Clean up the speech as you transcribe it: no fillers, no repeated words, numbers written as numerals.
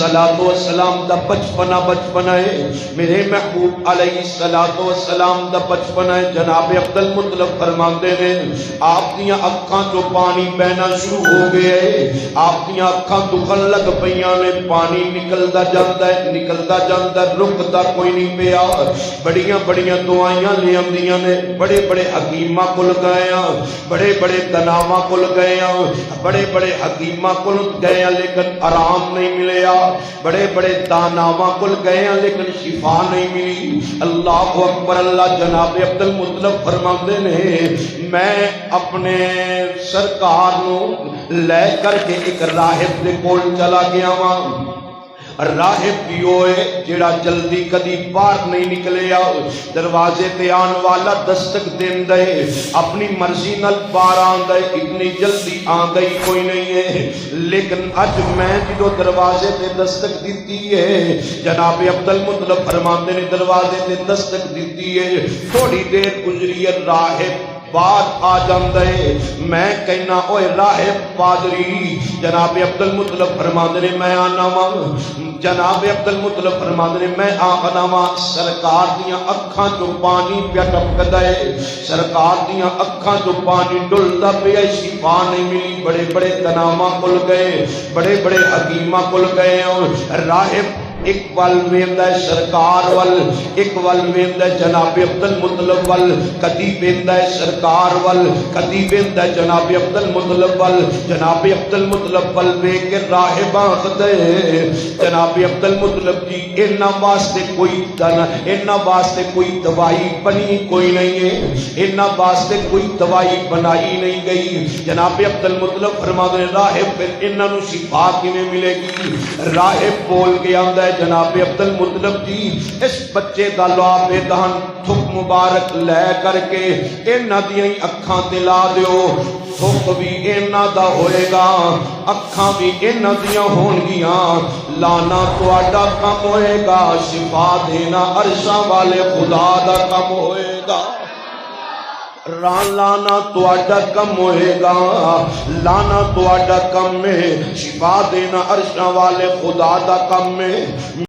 الصلوۃ والسلام دا بچپنا ہے، میرے محبوب علیہ الصلوۃ والسلام دا بچپنا ہے۔ جناب عبد المطلب فرماندے نے آپ دیاں اکھاں تو پانی بہنا شروع ہو گیا ہے، آپ دیاں اکھاں دکھن لگ پیاں نے، پانی نکلدا جاندا ہے، رکدا کوئی نہیں پیا۔ بڑیاں بڑیاں دعائیاں لے آندیاں نے، بڑے بڑے حکیماں کول گئے ہاں، بڑے بڑے دناواں کول گئے ہاں، بڑے بڑے حکیماں کول گئے ہاں لیکن آرام نہیں ملیا، بڑے بڑے داناواں کول گئے ہاں لیکن شفا نہیں ملی۔ اللہ اکبر اللہ۔ جناب عبد المطلب فرماندے نے میں اپنے سرکار نو لے کر کے ایک راہب دے کول چلا گیا ہاں۔ راہب بھی ہوئے جڑا جلدی کدی باہر نہیں نکلیا، دروازے تے آن والا دستک دیندا ہے، اپنی مرضی نال باہر آندا ہے، اتنی جلدی آندا ہی کوئی نہیں ہے۔ لیکن اج میں جدو دروازے تے دستک دیتی ہے، جناب عبد المطلب فرماندے نے دروازے تے دستک دیتی ہے، تھوڑی دیر گزری ہے راہب بات آ جاندے، میں کہنا اوے راہب پادری، جناب عبد المطلب فرماندے نے میں آنا وا، جناب عبد المطلب فرماندے نے میں آنا وا، سرکار دیاں اکھاں چوں پانی پیا ٹپکدا ہے، سرکار دیاں اکھاں چوں پانی ڈلدا پیا، شفا نہیں ملی۔ بڑے بڑے تناواں کول گئے، بڑے بڑے حکیماں کول گئے، راہب ایک ول ویندا ہے سرکار ول، ایک ول ویندا ہے جناب عبد المطلب ول، کدی ویندا ہے سرکار ول، کدی ویندا ہے جناب عبد المطلب ول۔ جناب عبد المطلب ول ویکھ کے راہب آکھدا ہے جناب عبد المطلب جی انہاں واسطے کوئی انہاں واسطے کوئی دوائی بنی کوئی نہیں ہے، انہاں واسطے کوئی دوائی بنائی نہیں گئی۔ جناب عبد المطلب فرماتے ہیں راہب پھر انہاں نو شفا کیویں ملے گی؟ راہب بول کے آندا ہے جناب عبد المطلب جی اس بچے دا لعاب دہن تھک مبارک لے کر کے انہاں دیاں اکھاں تے لا دیو، تھک بھی انہاں دا ہوئے گا، اکھاں بھی انہاں دیاں ہون گیاں، لانا تہاڈا کم ہوئے گا، شفا دینا عرشاں والے خدا دا کم ہوئے گا۔ لانا تہاڈا کم ہوئے گا، لانا تہاڈا کم ہے، شفا دینا عرشاں والے خدا دا کم ہے۔